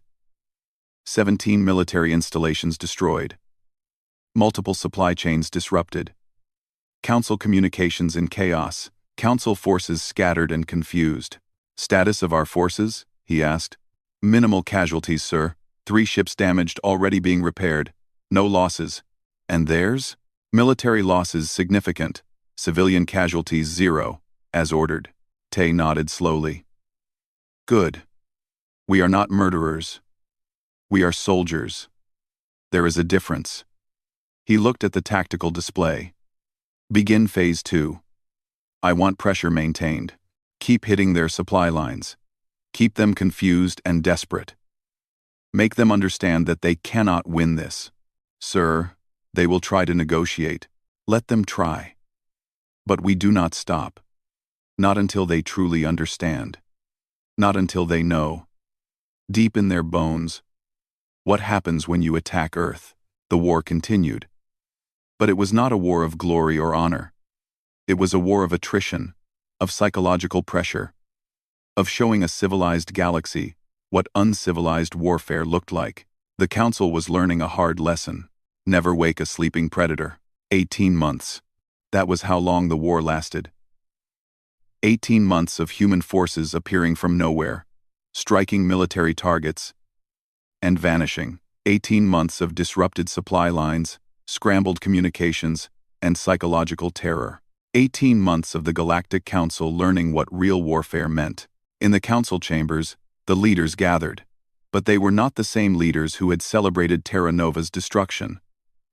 17 military installations destroyed. Multiple supply chains disrupted. Council communications in chaos. Council forces scattered and confused. Status of our forces? He asked. Minimal casualties, sir. 3 ships damaged, already being repaired. No losses. And theirs? Military losses significant. Civilian casualties 0, as ordered. Tay nodded slowly. Good. We are not murderers. We are soldiers. There is a difference. He looked at the tactical display. Begin Phase 2. I want pressure maintained. Keep hitting their supply lines. Keep them confused and desperate. Make them understand that they cannot win this. Sir, they will try to negotiate. Let them try. But we do not stop. Not until they truly understand. Not until they know, deep in their bones, what happens when you attack Earth. The war continued. But it was not a war of glory or honor. It was a war of attrition, of psychological pressure, of showing a civilized galaxy what uncivilized warfare looked like. The Council was learning a hard lesson. Never wake a sleeping predator. 18 months. That was how long the war lasted. 18 months of human forces appearing from nowhere, striking military targets, and vanishing. 18 months of disrupted supply lines, scrambled communications, and psychological terror. 18 months of the Galactic Council learning what real warfare meant. In the council chambers, the leaders gathered. But they were not the same leaders who had celebrated Terra Nova's destruction.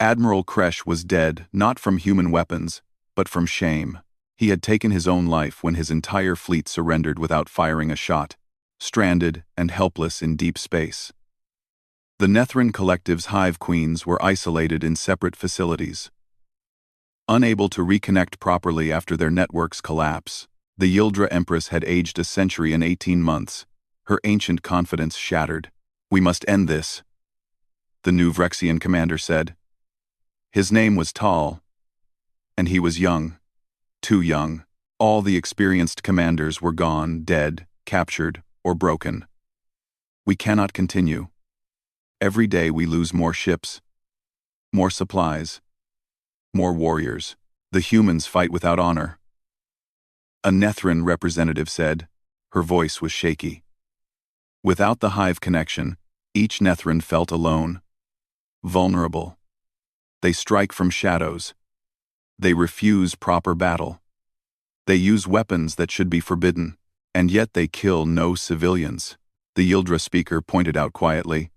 Admiral Kresh was dead, not from human weapons, but from shame. He had taken his own life when his entire fleet surrendered without firing a shot, stranded and helpless in deep space. The Nethran Collective's hive queens were isolated in separate facilities. Unable to reconnect properly after their networks collapse, the Yildra Empress had aged a century in 18 months, her ancient confidence shattered. We must end this, the new Vrexian commander said. His name was Tal, and he was young. Too young. All the experienced commanders were gone, dead, captured, or broken. We cannot continue. Every day we lose more ships, more supplies, more warriors. The humans fight without honor. A Nethran representative said. Her voice was shaky. Without the hive connection, each Nethran felt alone, vulnerable. They strike from shadows. They refuse proper battle. They use weapons that should be forbidden, and yet they kill no civilians. The Yildra speaker pointed out quietly.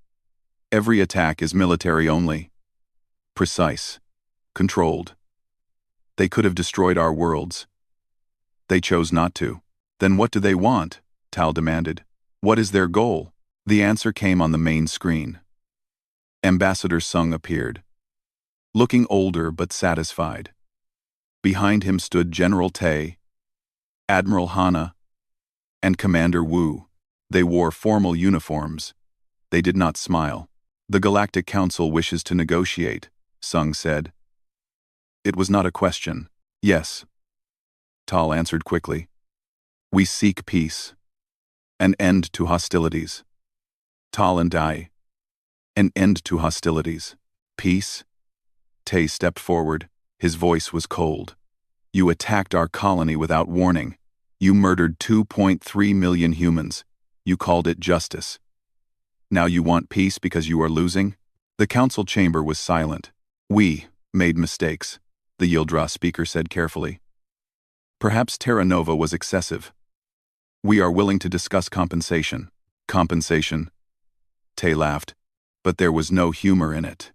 Every attack is military only. Precise. Controlled. They could have destroyed our worlds. They chose not to. Then what do they want? Tal demanded. What is their goal? The answer came on the main screen. Ambassador Sung appeared. Looking older but satisfied. Behind him stood General Tay, Admiral Hana, and Commander Wu. They wore formal uniforms. They did not smile. The Galactic Council wishes to negotiate, Sung said. It was not a question. Yes. Tal answered quickly. We seek peace. An end to hostilities. Tal and I. An end to hostilities. Peace? Tay stepped forward. His voice was cold. You attacked our colony without warning. You murdered 2.3 million humans. You called it justice. Now you want peace because you are losing? The council chamber was silent. We made mistakes, the Yildra speaker said carefully. Perhaps Terra Nova was excessive. We are willing to discuss compensation. Compensation? Tay laughed, but there was no humor in it.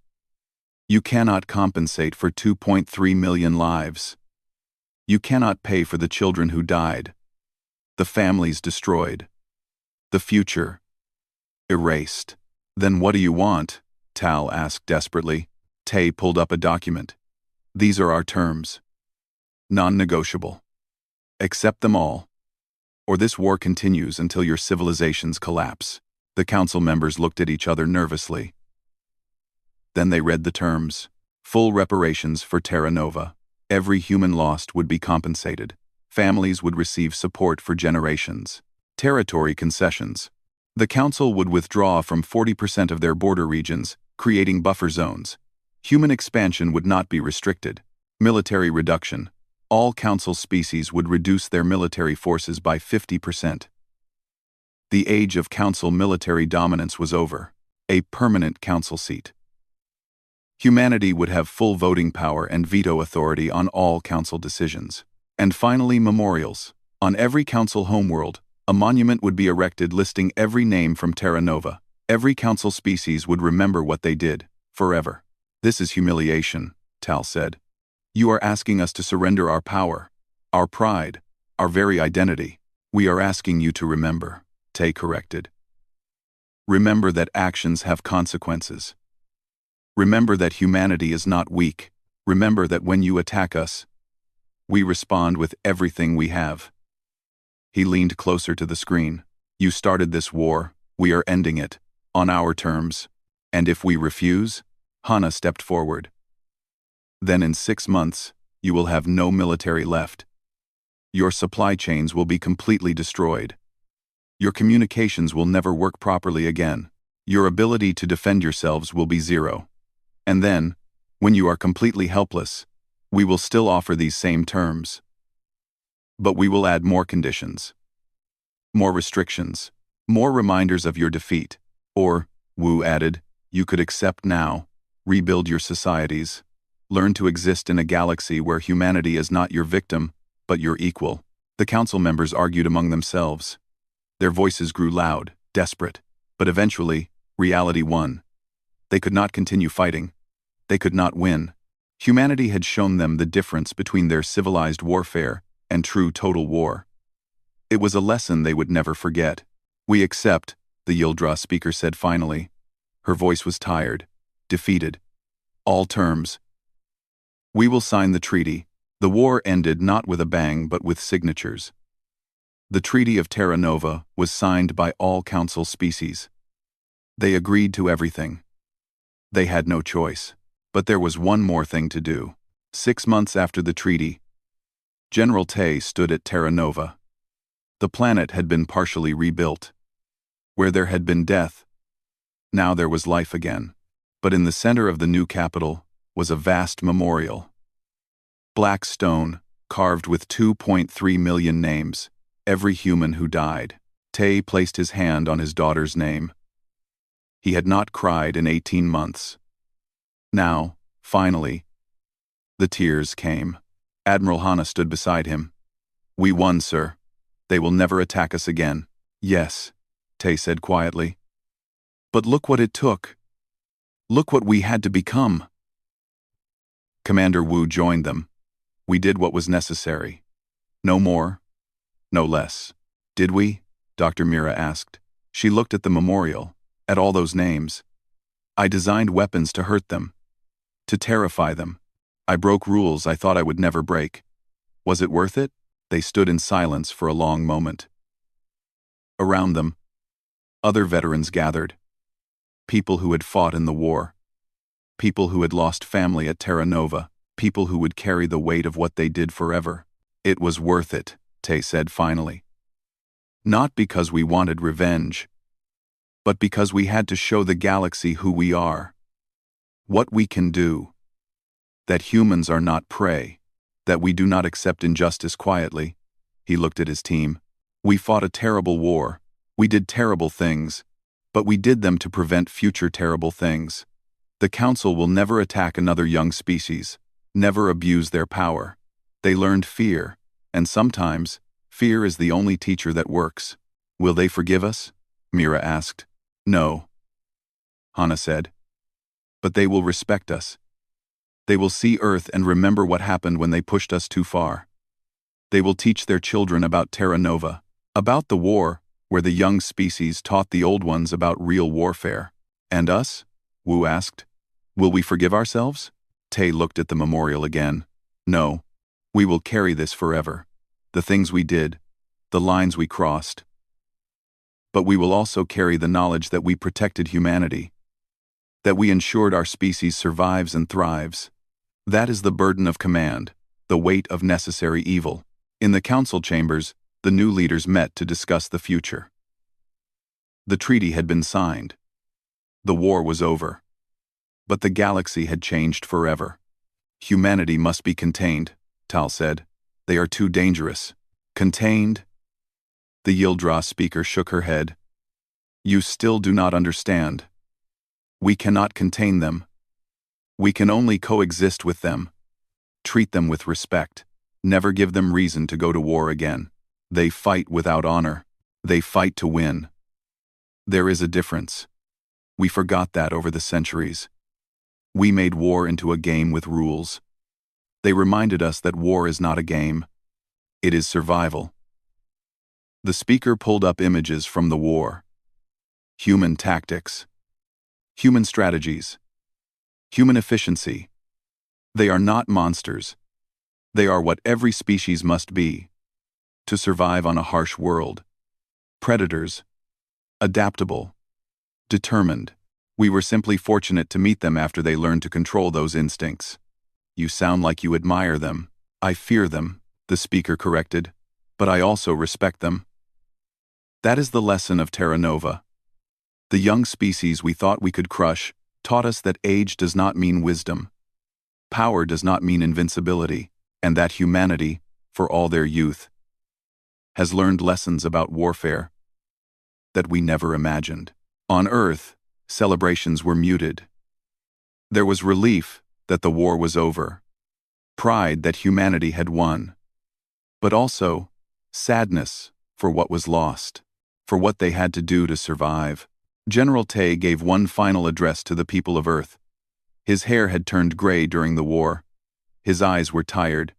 You cannot compensate for 2.3 million lives. You cannot pay for the children who died. The families destroyed. The future erased. Then what do you want? Tal asked desperately. Tay pulled up a document. These are our terms. Non-negotiable. Accept them all, or this war continues until your civilizations collapse. The council members looked at each other nervously. Then they read the terms. Full reparations for Terra Nova. Every human lost would be compensated. Families would receive support for generations. Territory concessions. The council would withdraw from 40% of their border regions, creating buffer zones. Human expansion would not be restricted. Military reduction. All council species would reduce their military forces by 50%. The age of council military dominance was over. A permanent council seat. Humanity would have full voting power and veto authority on all council decisions. And finally, memorials. On every council homeworld, a monument would be erected listing every name from Terra Nova. Every council species would remember what they did, forever. This is humiliation, Tal said. You are asking us to surrender our power, our pride, our very identity. We are asking you to remember, Tay corrected. Remember that actions have consequences. Remember that humanity is not weak. Remember that when you attack us, we respond with everything we have. He leaned closer to the screen. You started this war, we are ending it, on our terms. And if we refuse, Hana stepped forward. Then in 6 months, you will have no military left. Your supply chains will be completely destroyed. Your communications will never work properly again. Your ability to defend yourselves will be zero. And then, when you are completely helpless, we will still offer these same terms. But we will add more conditions. More restrictions. More reminders of your defeat. Or, Wu added, you could accept now, rebuild your societies, learn to exist in a galaxy where humanity is not your victim, but your equal. The council members argued among themselves. Their voices grew loud, desperate, but eventually, reality won. They could not continue fighting. They could not win. Humanity had shown them the difference between their civilized warfare and true total war. It was a lesson they would never forget. We accept, the Yildra speaker said finally. Her voice was tired, defeated. All terms. We will sign the treaty. The war ended not with a bang but with signatures. The Treaty of Terra Nova was signed by all council species. They agreed to everything. They had no choice. But there was one more thing to do. 6 months after the treaty, General Tay stood at Terra Nova. The planet had been partially rebuilt. Where there had been death, now there was life again. But in the center of the new capital was a vast memorial. Black stone, carved with 2.3 million names, every human who died. Tay placed his hand on his daughter's name. He had not cried in 18 months. Now, finally, the tears came. Admiral Hana stood beside him. We won, sir. They will never attack us again. Yes, Tay said quietly. But look what it took. Look what we had to become. Commander Wu joined them. We did what was necessary. No more, no less. Did we? Dr. Mira asked. She looked at the memorial, at all those names. I designed weapons to hurt them. To terrify them. I broke rules I thought I would never break. Was it worth it? They stood in silence for a long moment. Around them, other veterans gathered. People who had fought in the war. People who had lost family at Terra Nova. People who would carry the weight of what they did forever. It was worth it, Tay said finally. Not because we wanted revenge, but because we had to show the galaxy who we are. What we can do. That humans are not prey. That we do not accept injustice quietly. He looked at his team. We fought a terrible war. We did terrible things. But we did them to prevent future terrible things. The Council will never attack another young species. Never abuse their power. They learned fear. And sometimes, fear is the only teacher that works. Will they forgive us? Mira asked. No. Hana said. But they will respect us. They will see Earth and remember what happened when they pushed us too far. They will teach their children about Terra Nova, about the war, where the young species taught the old ones about real warfare. And us? Wu asked. Will we forgive ourselves? Tay looked at the memorial again. No. We will carry this forever. The things we did, the lines we crossed. But we will also carry the knowledge that we protected humanity, that we ensured our species survives and thrives. That is the burden of command, the weight of necessary evil. In the council chambers, the new leaders met to discuss the future. The treaty had been signed. The war was over. But the galaxy had changed forever. Humanity must be contained, Tal said. They are too dangerous. Contained? The Yildra speaker shook her head. You still do not understand. We cannot contain them. We can only coexist with them. Treat them with respect. Never give them reason to go to war again. They fight without honor. They fight to win. There is a difference. We forgot that over the centuries. We made war into a game with rules. They reminded us that war is not a game. It is survival. The speaker pulled up images from the war. Human tactics. Human strategies. Human efficiency. They are not monsters. They are what every species must be to survive on a harsh world. Predators. Adaptable. Determined. We were simply fortunate to meet them after they learned to control those instincts. You sound like you admire them. I fear them, the speaker corrected, but I also respect them. That is the lesson of Terra Nova. The young species we thought we could crush taught us that age does not mean wisdom. Power does not mean invincibility, and that humanity, for all their youth, has learned lessons about warfare that we never imagined. On Earth, celebrations were muted. There was relief that the war was over, pride that humanity had won, but also sadness for what was lost, for what they had to do to survive. General Tay gave one final address to the people of Earth. His hair had turned gray during the war. His eyes were tired,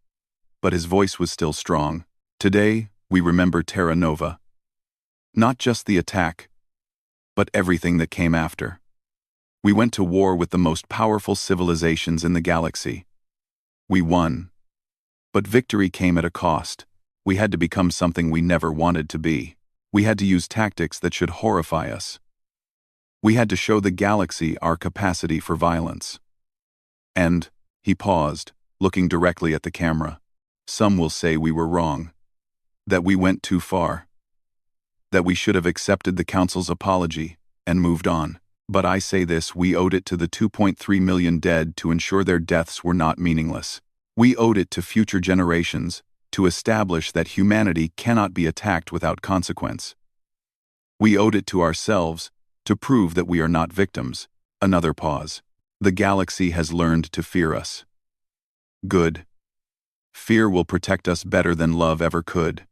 but his voice was still strong. Today, we remember Terra Nova. Not just the attack, but everything that came after. We went to war with the most powerful civilizations in the galaxy. We won. But victory came at a cost. We had to become something we never wanted to be. We had to use tactics that should horrify us. We had to show the galaxy our capacity for violence. And, he paused, looking directly at the camera. Some will say we were wrong. That we went too far. That we should have accepted the Council's apology and moved on. But I say this, we owed it to the 2.3 million dead to ensure their deaths were not meaningless. We owed it to future generations to establish that humanity cannot be attacked without consequence. We owed it to ourselves to prove that we are not victims. Another pause. The galaxy has learned to fear us. Good. Fear will protect us better than love ever could.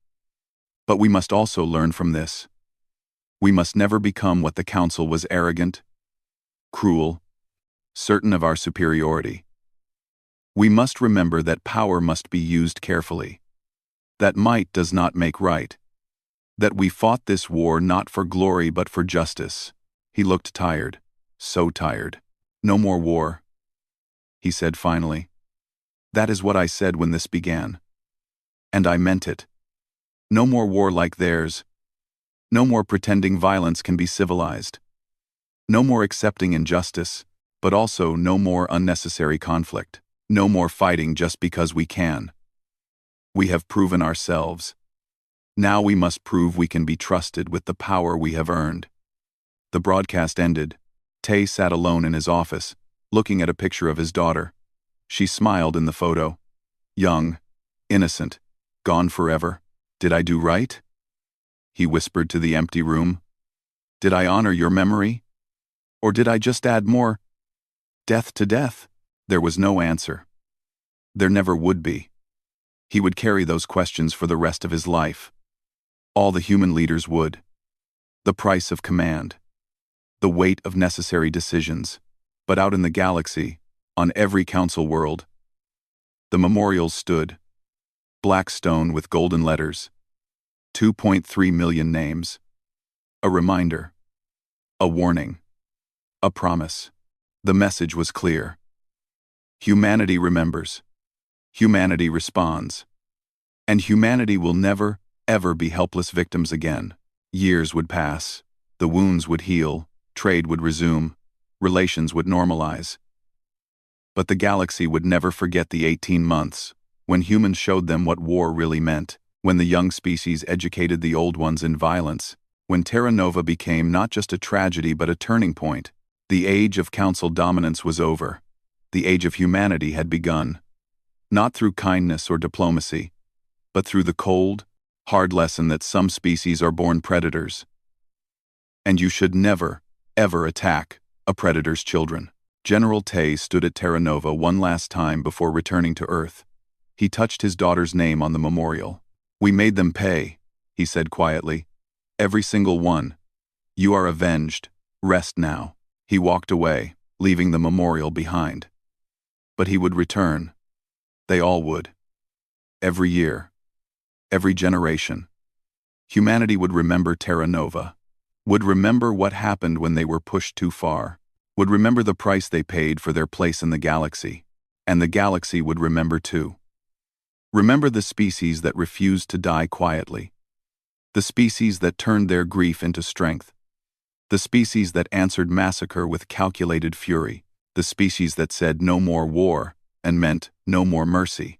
But we must also learn from this. We must never become what the Council was: arrogant, cruel, certain of our superiority. We must remember that power must be used carefully. That might does not make right. That we fought this war not for glory but for justice. He looked tired, so tired. No more war, he said finally. That is what I said when this began. And I meant it. No more war like theirs. No more pretending violence can be civilized. No more accepting injustice, but also no more unnecessary conflict. No more fighting just because we can. We have proven ourselves. Now we must prove we can be trusted with the power we have earned. The broadcast ended. Tay sat alone in his office, looking at a picture of his daughter. She smiled in the photo. Young, innocent, gone forever. Did I do right? He whispered to the empty room. Did I honor your memory? Or did I just add more death to death? There was no answer. There never would be. He would carry those questions for the rest of his life. All the human leaders would. The price of command. The weight of necessary decisions. But out in the galaxy, on every council world, the memorials stood. Black stone with golden letters. 2.3 million names. A reminder. A warning. A promise. The message was clear. Humanity remembers. Humanity responds. And humanity will never, ever be helpless victims again. Years would pass. The wounds would heal. Trade would resume. Relations would normalize. But the galaxy would never forget the 18 months, when humans showed them what war really meant, when the young species educated the old ones in violence, when Terra Nova became not just a tragedy but a turning point. The age of council dominance was over. The age of humanity had begun. Not through kindness or diplomacy, but through the cold, hard lesson that some species are born predators. And you should never, ever attack a predator's children. General Tay stood at Terra Nova one last time before returning to Earth. He touched his daughter's name on the memorial. "We made them pay," he said quietly. "Every single one. You are avenged. Rest now." He walked away, leaving the memorial behind. But he would return. They all would. Every year. Every generation. Humanity would remember Terra Nova. Would remember what happened when they were pushed too far. Would remember the price they paid for their place in the galaxy. And the galaxy would remember too. Remember the species that refused to die quietly. The species that turned their grief into strength. The species that answered massacre with calculated fury. The species that said no more war and meant no more mercy.